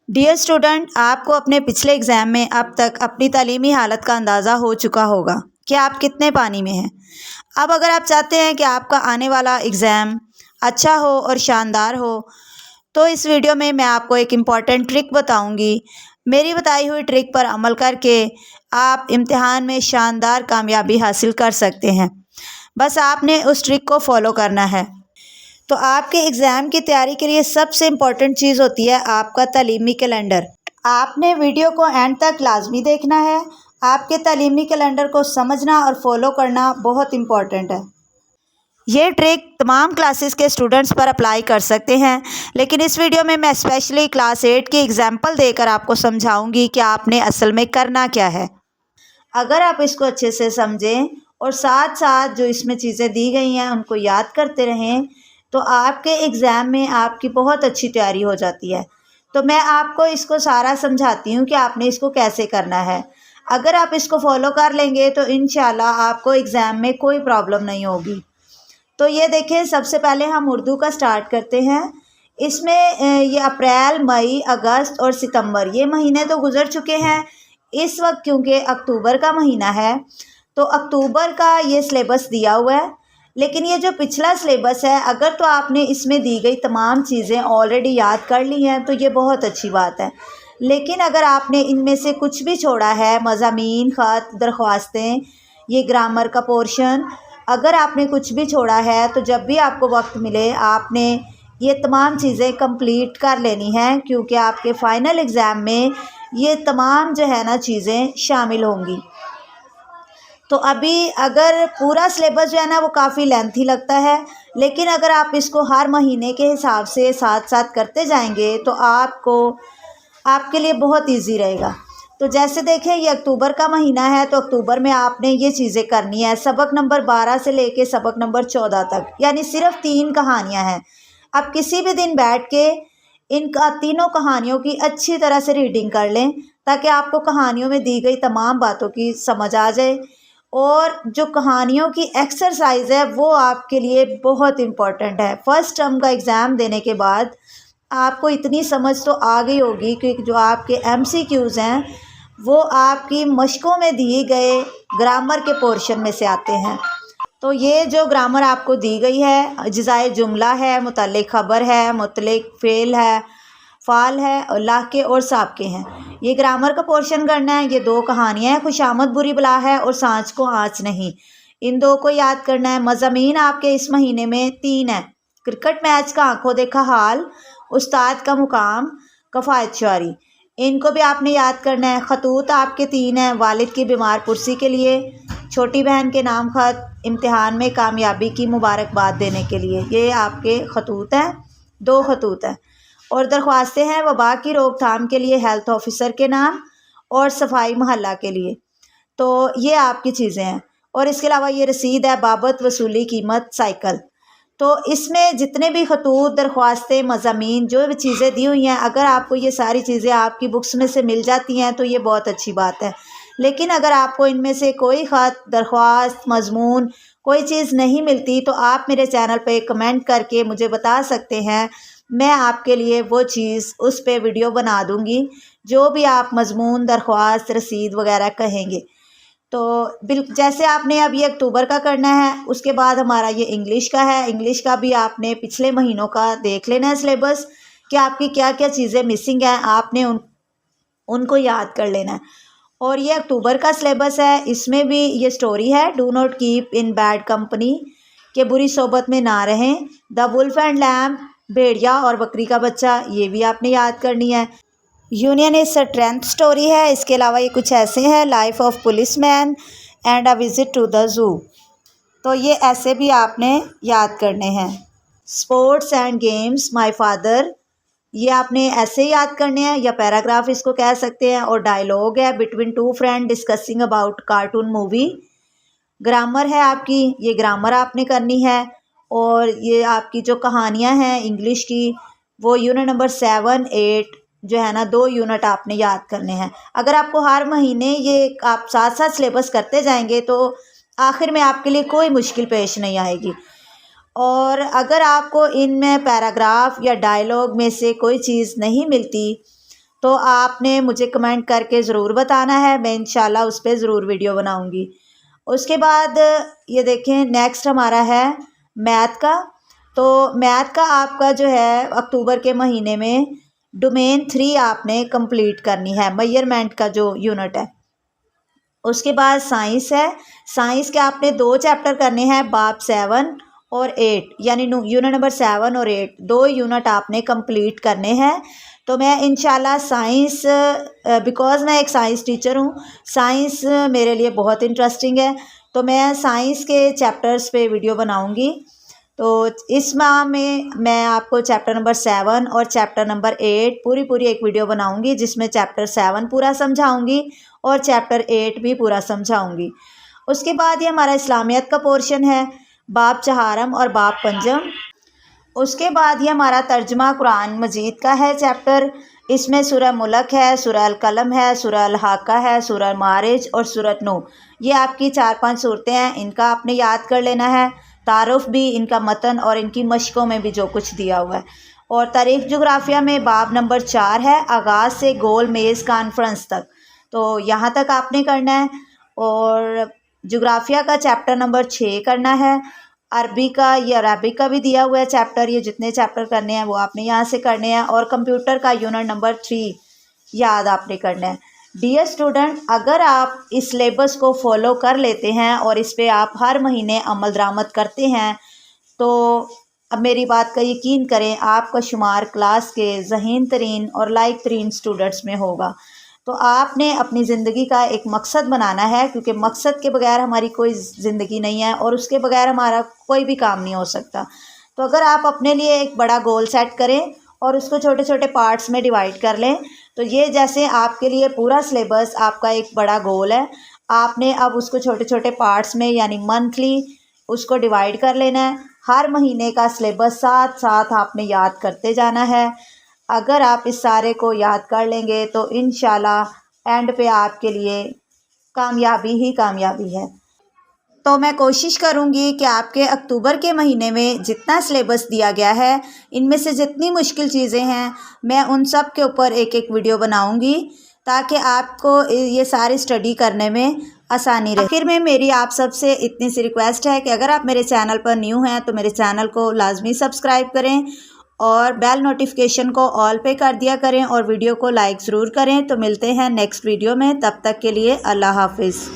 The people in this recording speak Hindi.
डियर स्टूडेंट, आपको अपने पिछले एग्ज़ाम में अब तक अपनी तालीमी हालत का अंदाज़ा हो चुका होगा कि आप कितने पानी में हैं। अब अगर आप चाहते हैं कि आपका आने वाला एग्ज़ाम अच्छा हो और शानदार हो, तो इस वीडियो में मैं आपको एक इम्पॉर्टेंट ट्रिक बताऊंगी। मेरी बताई हुई ट्रिक पर अमल करके आप इम्तिहान में शानदार कामयाबी हासिल कर सकते हैं। बस आपने उस ट्रिक को फॉलो करना है। तो आपके एग्ज़ाम की तैयारी के लिए सबसे इम्पॉर्टेंट चीज़ होती है आपका तालीमी कैलेंडर। आपने वीडियो को एंड तक लाजमी देखना है। आपके तालीमी कैलेंडर को समझना और फॉलो करना बहुत इम्पॉर्टेंट है। ये ट्रिक तमाम क्लासेस के स्टूडेंट्स पर अप्लाई कर सकते हैं, लेकिन इस वीडियो में मैं स्पेशली क्लास 8 की एग्जाम्पल देकर आपको समझाऊंगी कि आपने असल में करना क्या है। अगर आप इसको अच्छे से समझें और साथ साथ जो इसमें चीज़ें दी गई हैं उनको याद करते रहें, तो आपके एग्ज़ाम में आपकी बहुत अच्छी तैयारी हो जाती है। तो मैं आपको इसको सारा समझाती हूँ कि आपने इसको कैसे करना है। अगर आप इसको फॉलो कर लेंगे तो इंशाल्लाह आपको एग्ज़ाम में कोई प्रॉब्लम नहीं होगी। तो ये देखें, सबसे पहले हम उर्दू का स्टार्ट करते हैं। इसमें ये अप्रैल, मई, अगस्त और सितंबर ये महीने तो गुज़र चुके हैं। इस वक्त क्योंकि अक्टूबर का महीना है, तो अक्टूबर का ये सिलेबस दिया हुआ है। लेकिन ये जो पिछला सिलेबस है, अगर तो आपने इसमें दी गई तमाम चीज़ें ऑलरेडी याद कर ली हैं तो ये बहुत अच्छी बात है। लेकिन अगर आपने इनमें से कुछ भी छोड़ा है, मज़ामीन, ख़त, दरख्वास्तें, ये ग्रामर का पोर्शन, अगर आपने कुछ भी छोड़ा है तो जब भी आपको वक्त मिले आपने ये तमाम चीज़ें कंप्लीट कर लेनी हैं, क्योंकि आपके फ़ाइनल एग्ज़ाम में ये तमाम जो है ना चीज़ें शामिल होंगी। तो अभी अगर पूरा सिलेबस जो है ना वो काफ़ी लेंथी लगता है, लेकिन अगर आप इसको हर महीने के हिसाब से साथ साथ करते जाएंगे तो आपके लिए बहुत इजी रहेगा। तो जैसे देखें, ये अक्टूबर का महीना है, तो अक्टूबर में आपने ये चीज़ें करनी है। सबक नंबर 12 से लेके सबक नंबर 14 तक, यानी सिर्फ 3 कहानियाँ हैं। आप किसी भी दिन बैठ के इन तीनों कहानियों की अच्छी तरह से रीडिंग कर लें, ताकि आपको कहानियों में दी गई तमाम बातों की समझ आ जाए। और जो कहानियों की एक्सरसाइज है वो आपके लिए बहुत इम्पॉर्टेंट है। फर्स्ट टर्म का एग्ज़ाम देने के बाद आपको इतनी समझ तो आ गई होगी कि जो आपके MCQs हैं वो आपकी मशकों में दिए गए ग्रामर के पोर्शन में से आते हैं। तो ये जो ग्रामर आपको दी गई है, जिज़ाए जुमला है, मुतल्लिक़ ख़बर है, मुतल्लिक़ फ़ेल है, फ़ाल है और लाके और साबके हैं। ये ग्रामर का पोर्शन करना है। ये 2 कहानियाँ हैं, खुशामद बुरी बला है और सांच को आँच नहीं। इन 2 को याद करना है। मज़ामीन आपके इस महीने में 3 है। क्रिकेट मैच का आंखों देखा हाल, उस्ताद का मुकाम, कफ़ायत शुआरी, इनको भी आपने याद करना है। खतूत आपके 3 हैं, वालिद की बीमार पुरसी के लिए, छोटी बहन के नाम ख़त, इम्तिहान में कामयाबी की मुबारकबाद देने के लिए। ये आपके खतूत हैं, 2 खतूत हैं। और दरख्वास्तें हैं वबा की रोकथाम के लिए, हेल्थ ऑफिसर के नाम और सफाई महल्ला के लिए। तो ये आपकी चीज़ें हैं। और इसके अलावा ये रसीद है, बाबत वसूली कीमत साइकिल। तो इसमें जितने भी खतूत, दरख्वास्तें, मज़ामीन, जो भी चीज़ें दी हुई हैं, अगर आपको ये सारी चीज़ें आपकी बुक्स में से मिल जाती हैं तो ये बहुत अच्छी बात है। लेकिन अगर आपको इनमें से कोई ख़त, दरख्वास्त, मज़मून, कोई चीज़ नहीं मिलती तो आप मेरे चैनल पे कमेंट करके मुझे बता सकते हैं। मैं आपके लिए वो चीज़ उस पे वीडियो बना दूँगी, जो भी आप मज़मून, दरख्वास्त, रसीद वगैरह कहेंगे। तो जैसे आपने अब ये अक्टूबर का करना है, उसके बाद हमारा ये इंग्लिश का है। इंग्लिश का भी आपने पिछले महीनों का देख लेना है सिलेबस, कि आपकी क्या क्या चीज़ें मिसिंग हैं, आपने उनको याद कर लेना है। और ये अक्टूबर का सिलेबस है, इसमें भी ये स्टोरी है, do not keep in bad company, के बुरी सोबत में ना रहें। द वुल्फ एंड लैम्ब, भेड़िया और बकरी का बच्चा, ये भी आपने याद करनी है। यूनियन इज स्ट्रेंथ स्टोरी है। इसके अलावा ये कुछ ऐसे हैं, life of policeman and a visit to the zoo. तो ये ऐसे भी आपने याद करने हैं। Sports and games, my father, ये आपने ऐसे याद करने हैं या पैराग्राफ इसको कह सकते हैं। और डायलॉग है, between 2 friend discussing about cartoon movie. Grammar है आपकी, ये ग्रामर आपने करनी है। और ये आपकी जो कहानियाँ हैं इंग्लिश की, वो यूनिट नंबर 7, 8 जो है ना, 2 यूनिट आपने याद करने हैं। अगर आपको हर महीने ये आप साथ साथ सिलेबस करते जाएंगे तो आखिर में आपके लिए कोई मुश्किल पेश नहीं आएगी। और अगर आपको इनमें पैराग्राफ या डायलॉग में से कोई चीज़ नहीं मिलती तो आपने मुझे कमेंट करके ज़रूर बताना है, मैं इंशाल्लाह उस पर ज़रूर वीडियो बनाऊँगी। उसके बाद ये देखें नेक्स्ट हमारा है मैथ का। तो मैथ का आपका जो है अक्टूबर के महीने में डोमेन 3 आपने कंप्लीट करनी है, मेजरमेंट का जो यूनिट है। उसके बाद साइंस है, साइंस के आपने 2 चैप्टर करने हैं, बाब 7 और 8, यानी यूनिट नंबर 7 और 8 2 यूनिट आपने कंप्लीट करने हैं। तो मैं इंशाल्लाह साइंस, बिकॉज़ मैं एक साइंस टीचर हूँ, साइंस मेरे लिए बहुत इंटरेस्टिंग है, तो मैं साइंस के चैप्टर्स पे वीडियो बनाऊँगी। तो इस माह में मैं आपको चैप्टर नंबर 7 और चैप्टर नंबर 8 पूरी एक वीडियो बनाऊंगी, जिसमें चैप्टर 7 पूरा समझाऊंगी और चैप्टर 8 भी पूरा समझाऊंगी। उसके बाद ये हमारा इस्लामियत का पोर्शन है, बाब चहारम और बाब पंजम। उसके बाद ये हमारा तर्जुमा कुरान मजीद का है चैप्टर। इसमें सूरह मुल्क है, सूरह अल कलम है, सूरह अल हाका है, सूरह मारिज और सूरह नूह। ये आपकी 4-5 सूरतें हैं, इनका आपने याद कर लेना है, तारुफ भी, इनका मतन और इनकी मशकों में भी जो कुछ दिया हुआ है। और तारीख़ जोग्राफिया में बाब नंबर 4 है, आगाज़ से गोल मेज़ कॉन्फ्रेंस तक, तो यहाँ तक आपने करना है। और जोग्राफिया का चैप्टर नंबर 6 करना है। अरबी का, ये अरबिक का भी दिया हुआ है चैप्टर, ये जितने चैप्टर करने हैं वो आपने यहाँ से करने हैं। और कंप्यूटर का यूनिट नंबर 3 याद आपने करना है। डियर स्टूडेंट, अगर आप इस सिलेबस को फॉलो कर लेते हैं और इस पे आप हर महीने अमल दरामद करते हैं, तो अब मेरी बात का यकीन करें, आपका शुमार क्लास के ज़हीन तरीन और लायक तरीन स्टूडेंट्स में होगा। तो आपने अपनी ज़िंदगी का एक मकसद बनाना है, क्योंकि मकसद के बगैर हमारी कोई ज़िंदगी नहीं है और उसके बगैर हमारा कोई भी काम नहीं हो सकता। तो अगर आप अपने लिए एक बड़ा गोल सेट करें और उसको छोटे छोटे पार्ट्स में डिवाइड कर लें, तो ये जैसे आपके लिए पूरा सिलेबस आपका एक बड़ा गोल है, आपने अब उसको छोटे छोटे पार्ट्स में यानी मंथली उसको डिवाइड कर लेना है। हर महीने का सिलेबस साथ साथ आपने याद करते जाना है। अगर आप इस सारे को याद कर लेंगे तो इंशाल्लाह एंड पे आपके लिए कामयाबी ही कामयाबी है। तो मैं कोशिश करूँगी कि आपके अक्टूबर के महीने में जितना सिलेबस दिया गया है, इनमें से जितनी मुश्किल चीज़ें हैं, मैं उन सब के ऊपर एक वीडियो बनाऊँगी, ताकि आपको ये सारी स्टडी करने में आसानी रहे। आखिर में मेरी आप सबसे इतनी सी रिक्वेस्ट है कि अगर आप मेरे चैनल पर न्यू हैं तो मेरे चैनल को लाजमी सब्सक्राइब करें और बेल नोटिफिकेशन को ऑल पे कर दिया करें और वीडियो को लाइक ज़रूर करें। तो मिलते हैं नेक्स्ट वीडियो में, तब तक के लिए अल्लाह हाफिज़।